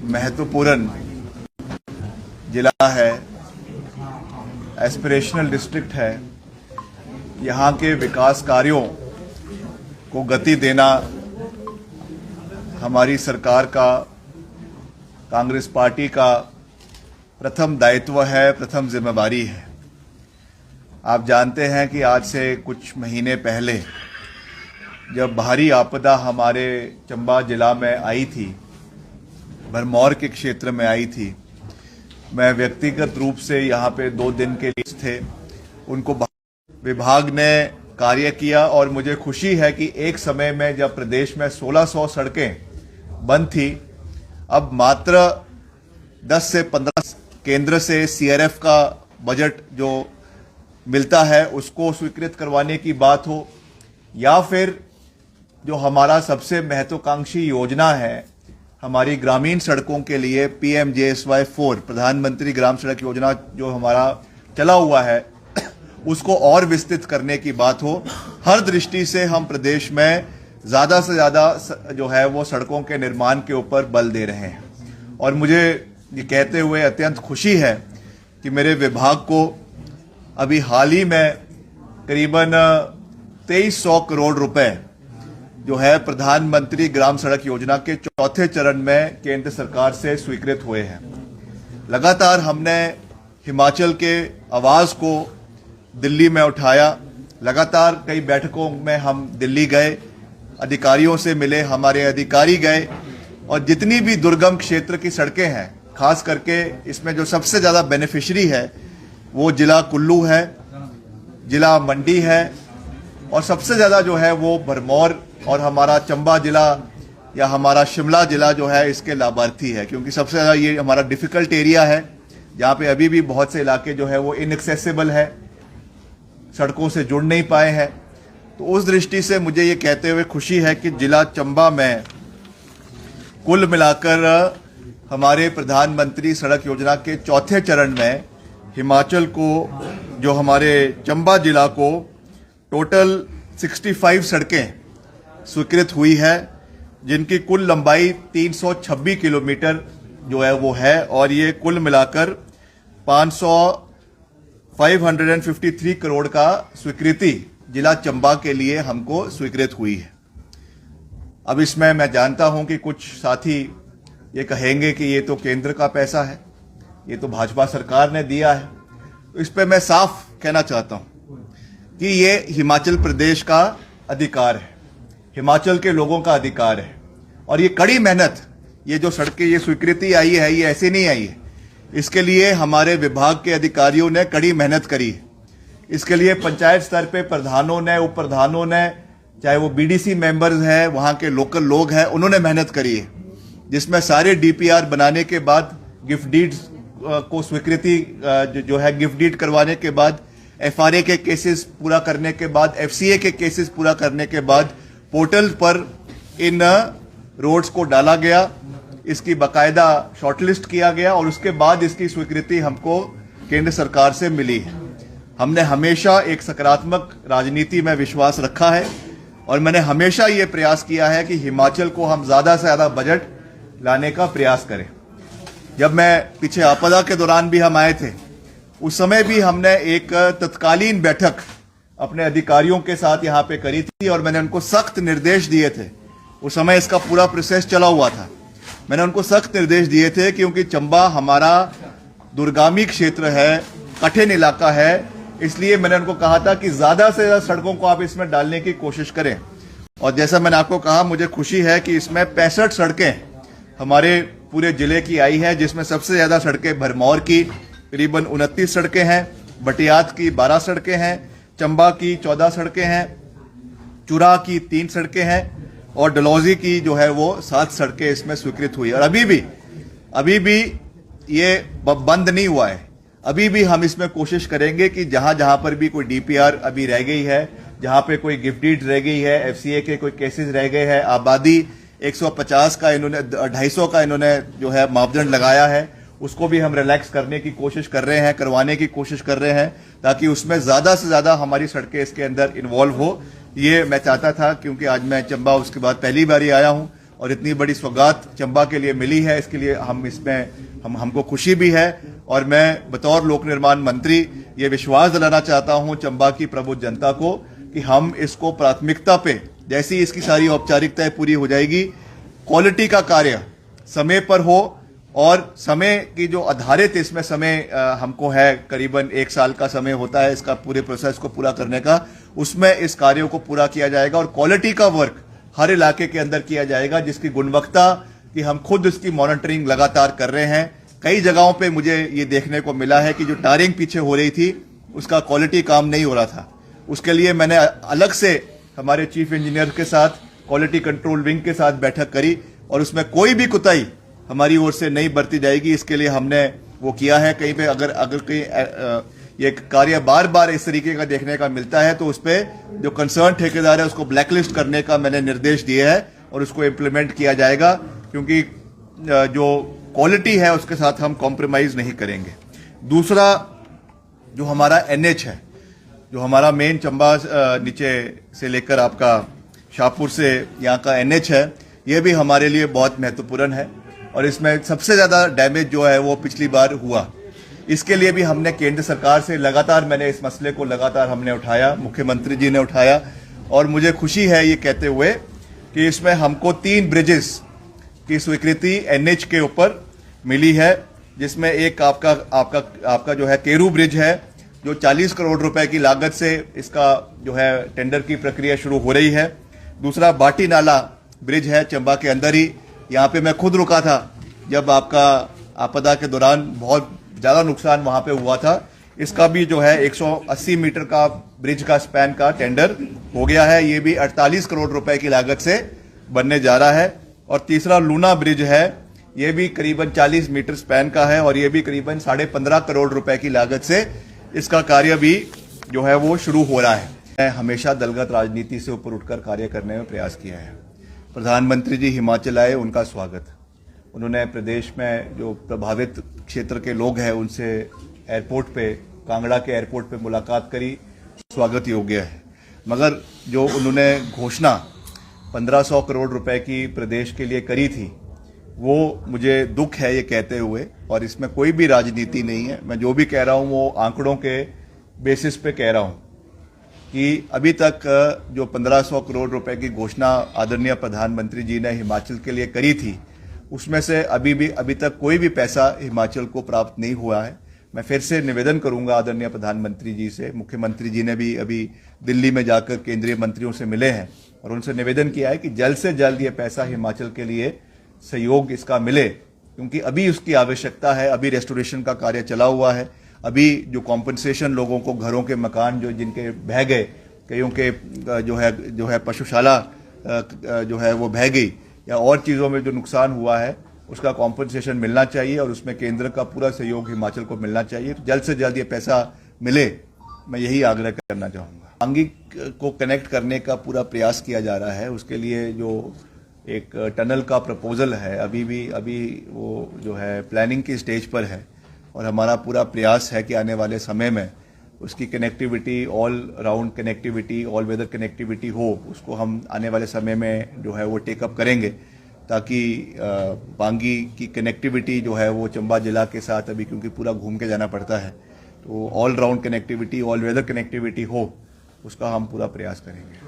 महत्वपूर्ण जिला है, एस्पिरेशनल डिस्ट्रिक्ट है। यहाँ के विकास कार्यों को गति देना हमारी सरकार का, कांग्रेस पार्टी का प्रथम दायित्व है, प्रथम जिम्मेदारी है। आप जानते हैं कि आज से कुछ महीने पहले जब भारी आपदा हमारे चंबा जिला में आई थी, भरमौर के क्षेत्र में आई थी, मैं व्यक्तिगत रूप से यहाँ पे 2 दिन के लिए थे। उनको विभाग ने कार्य किया और मुझे खुशी है कि एक समय में जब प्रदेश में 1600 सड़कें बंद थी, अब मात्र 10 से 15 केंद्र से सीआरएफ का बजट जो मिलता है उसको स्वीकृत करवाने की बात हो, या फिर जो हमारा सबसे महत्वाकांक्षी योजना है हमारी ग्रामीण सड़कों के लिए PMJSY 4 प्रधानमंत्री ग्राम सड़क योजना जो हमारा चला हुआ है उसको और विस्तृत करने की बात हो। हर दृष्टि से हम प्रदेश में ज्यादा से ज्यादा जो है वो सड़कों के निर्माण के ऊपर बल दे रहे हैं। और मुझे ये कहते हुए अत्यंत खुशी है कि मेरे विभाग को अभी हाल ही में करीबन 2300 करोड़ रुपए जो है प्रधानमंत्री ग्राम सड़क योजना के 4थे चरण में केंद्र सरकार से स्वीकृत हुए हैं। लगातार हमने हिमाचल के आवाज को दिल्ली में उठाया, लगातार कई बैठकों में हम दिल्ली गए, अधिकारियों से मिले, हमारे अधिकारी गए, और जितनी भी दुर्गम क्षेत्र की सड़कें हैं, खास करके इसमें जो सबसे ज्यादा बेनिफिशियरी है वो जिला कुल्लू है, जिला मंडी है, और सबसे ज्यादा जो है वो भरमौर और हमारा चंबा जिला या हमारा शिमला जिला जो है इसके लाभार्थी है, क्योंकि सबसे ज्यादा ये हमारा डिफिकल्ट एरिया है जहां पे अभी भी बहुत से इलाके जो है वो इनएक्सेसिबल है, सड़कों से जुड़ नहीं पाए हैं। तो उस दृष्टि से मुझे ये कहते हुए खुशी है कि जिला चंबा में कुल मिलाकर हमारे प्रधानमंत्री सड़क योजना के 4थे चरण में हिमाचल को, जो हमारे चंबा जिला को टोटल 65 सड़कें स्वीकृत हुई है, जिनकी कुल लंबाई 326 किलोमीटर जो है वो है, और ये कुल मिलाकर 553 करोड़ का स्वीकृति जिला चंबा के लिए हमको स्वीकृत हुई है। अब इसमें मैं जानता हूं कि कुछ साथी ये कहेंगे कि ये तो केंद्र का पैसा है, ये तो भाजपा सरकार ने दिया है। तो इस पे मैं साफ कहना चाहता हूं कि ये हिमाचल प्रदेश का अधिकार है, हिमाचल के लोगों का अधिकार है, और ये कड़ी मेहनत, ये जो सड़कें, ये स्वीकृति आई है, ये ऐसे नहीं आई है। इसके लिए हमारे विभाग के अधिकारियों ने कड़ी मेहनत करी है। इसके लिए पंचायत स्तर पे प्रधानों ने, उप प्रधानों ने, चाहे वो BDC मेंबर्स हैं, वहां के लोकल लोग हैं, उन्होंने मेहनत करी है, जिसमें सारे DPR बनाने के बाद, गिफ्ट डीड को स्वीकृति जो है गिफ्ट डीड करवाने के बाद, FRA के केसेस पूरा करने के बाद, FCA के केसेस पूरा करने के बाद पोर्टल पर इन रोड्स को डाला गया, इसकी बाकायदा शॉर्टलिस्ट किया गया, और उसके बाद इसकी स्वीकृति हमको केंद्र सरकार से मिली है। हमने हमेशा एक सकारात्मक राजनीति में विश्वास रखा है, और मैंने हमेशा ये प्रयास किया है कि हिमाचल को हम ज्यादा से ज्यादा बजट लाने का प्रयास करें। जब मैं पीछे आपदा के दौरान भी हम आए थे, उस समय भी हमने एक तत्कालीन बैठक अपने अधिकारियों के साथ यहाँ पे करी थी, और मैंने उनको सख्त निर्देश दिए थे। उस समय इसका पूरा प्रोसेस चला हुआ था। मैंने उनको सख्त निर्देश दिए थे, क्योंकि चंबा हमारा दुर्गामी क्षेत्र है, कठिन इलाका है, इसलिए मैंने उनको कहा था कि ज्यादा से ज्यादा सड़कों को आप इसमें डालने की कोशिश करें। और जैसा मैंने आपको कहा, मुझे खुशी है कि इसमें 65 सड़कें हमारे पूरे जिले की आई है, जिसमें सबसे ज्यादा सड़कें भरमौर की करीबन 29 सड़कें हैं, बटियात की 12 सड़कें हैं, चंबा की 14 सड़कें हैं, चुरा की 3 सड़कें हैं, और डलहौजी की जो है वो 7 सड़कें इसमें स्वीकृत हुई। और अभी भी ये बंद नहीं हुआ है। अभी भी हम इसमें कोशिश करेंगे कि जहां जहां पर भी कोई DPR अभी रह गई है, जहां पे कोई गिफ्ट डीड रह गई है, FCA के कोई केसेस रह गए हैं, आबादी 150 का इन्होंने 250 का इन्होंने जो है मापदंड लगाया है, उसको भी हम रिलैक्स करने की कोशिश कर रहे हैं, करवाने की कोशिश कर रहे हैं, ताकि उसमें ज्यादा से ज्यादा हमारी सड़कें इसके अंदर इन्वॉल्व हो। ये मैं चाहता था, क्योंकि आज मैं चंबा उसके बाद पहली बार ही आया हूं, और इतनी बड़ी सौगात चंबा के लिए मिली है, इसके लिए हमको खुशी भी है। और मैं बतौर लोक निर्माण मंत्री ये विश्वास दिलाना चाहता हूं चंबा की प्रबुद्ध जनता को कि हम इसको प्राथमिकता पे, जैसी इसकी सारी औपचारिकताएं पूरी हो जाएगी, क्वालिटी का कार्य समय पर हो। और समय की जो आधारित इसमें समय हमको है, करीबन 1 साल का समय होता है इसका पूरे प्रोसेस को पूरा करने का, उसमें इस कार्यों को पूरा किया जाएगा और क्वालिटी का वर्क हर इलाके के अंदर किया जाएगा, जिसकी गुणवत्ता की हम खुद इसकी मॉनिटरिंग लगातार कर रहे हैं। कई जगहों पे मुझे ये देखने को मिला है कि जो टायरिंग पीछे हो रही थी उसका क्वालिटी काम नहीं हो रहा था। उसके लिए मैंने अलग से हमारे चीफ इंजीनियर के साथ, क्वालिटी कंट्रोल विंग के साथ बैठक करी और उसमें कोई भी कुताही हमारी ओर से नहीं बरती जाएगी। इसके लिए हमने वो किया है। कहीं पे अगर कहीं ये कार्य बार बार इस तरीके का देखने का मिलता है तो उस पर जो कंसर्न ठेकेदार है उसको ब्लैकलिस्ट करने का मैंने निर्देश दिए है और उसको इम्प्लीमेंट किया जाएगा, क्योंकि जो क्वालिटी है उसके साथ हम कॉम्प्रोमाइज नहीं करेंगे। दूसरा, जो हमारा एनएच है, जो हमारा मेन चंबा नीचे से लेकर आपका शाहपुर से यहाँ का एनएच है, ये भी हमारे लिए बहुत महत्वपूर्ण है और इसमें सबसे ज्यादा डैमेज जो है वो पिछली बार हुआ। इसके लिए भी हमने केंद्र सरकार से लगातार, मैंने इस मसले को लगातार हमने उठाया, मुख्यमंत्री जी ने उठाया और मुझे खुशी है ये कहते हुए कि इसमें हमको 3 ब्रिजेस की स्वीकृति एनएच के ऊपर मिली है, जिसमें एक आपका जो है केरू ब्रिज है, जो 40 करोड़ रुपए की लागत से इसका जो है टेंडर की प्रक्रिया शुरू हो रही है। दूसरा बाटी नाला ब्रिज है चंबा के अंदर ही, यहाँ पे मैं खुद रुका था जब आपका आपदा के दौरान बहुत ज्यादा नुकसान वहां पे हुआ था। इसका भी जो है 180 मीटर का ब्रिज का स्पैन का टेंडर हो गया है, ये भी 48 करोड़ रुपए की लागत से बनने जा रहा है। और तीसरा लूना ब्रिज है, ये भी करीबन 40 मीटर स्पैन का है और ये भी करीबन 15.5 करोड़ रुपए की लागत से इसका कार्य भी जो है वो शुरू हो रहा है। मैं हमेशा दलगत राजनीति से ऊपर उठकर कार्य करने में प्रयास किया है। प्रधानमंत्री जी हिमाचल आए, उनका स्वागत। उन्होंने प्रदेश में जो प्रभावित क्षेत्र के लोग हैं उनसे एयरपोर्ट पे, कांगड़ा के एयरपोर्ट पे मुलाकात करी, स्वागत योग्य है। मगर जो उन्होंने घोषणा 1500 करोड़ रुपए की प्रदेश के लिए करी थी, वो मुझे दुख है ये कहते हुए, और इसमें कोई भी राजनीति नहीं है। मैं जो भी कह रहा हूं वो आंकड़ों के बेसिस पे कह रहा हूं कि अभी तक जो 1500 करोड़ रुपए की घोषणा आदरणीय प्रधानमंत्री जी ने हिमाचल के लिए करी थी, उसमें से अभी तक कोई भी पैसा हिमाचल को प्राप्त नहीं हुआ है। मैं फिर से निवेदन करूंगा आदरणीय प्रधानमंत्री जी से। मुख्यमंत्री जी ने भी अभी दिल्ली में जाकर केंद्रीय मंत्रियों से मिले हैं और उनसे निवेदन किया है कि जल्द से जल्द ये पैसा हिमाचल के लिए सहयोग इसका मिले, क्योंकि अभी उसकी आवश्यकता है। अभी रेस्टोरेशन का कार्य चला हुआ है, अभी जो कॉम्पनसेशन लोगों को, घरों के मकान जो जिनके बह गए, कईयों के जो है पशुशाला जो है वो बह गई, या और चीज़ों में जो नुकसान हुआ है उसका कॉम्पनसेशन मिलना चाहिए और उसमें केंद्र का पूरा सहयोग हिमाचल को मिलना चाहिए। जल्द से जल्द ये पैसा मिले, मैं यही आग्रह करना चाहूँगा। पांगी को कनेक्ट करने का पूरा प्रयास किया जा रहा है। उसके लिए जो एक टनल का प्रपोजल है, अभी वो जो है प्लानिंग की स्टेज पर है और हमारा पूरा प्रयास है कि आने वाले समय में उसकी connectivity, all round connectivity, all weather connectivity हो, उसको हम आने वाले समय में जो है वो टेकअप करेंगे, ताकि पांगी की कनेक्टिविटी जो है वो चंबा जिला के साथ, अभी क्योंकि पूरा घूम के जाना पड़ता है, तो all round connectivity, all weather connectivity हो, उसका हम पूरा प्रयास करेंगे।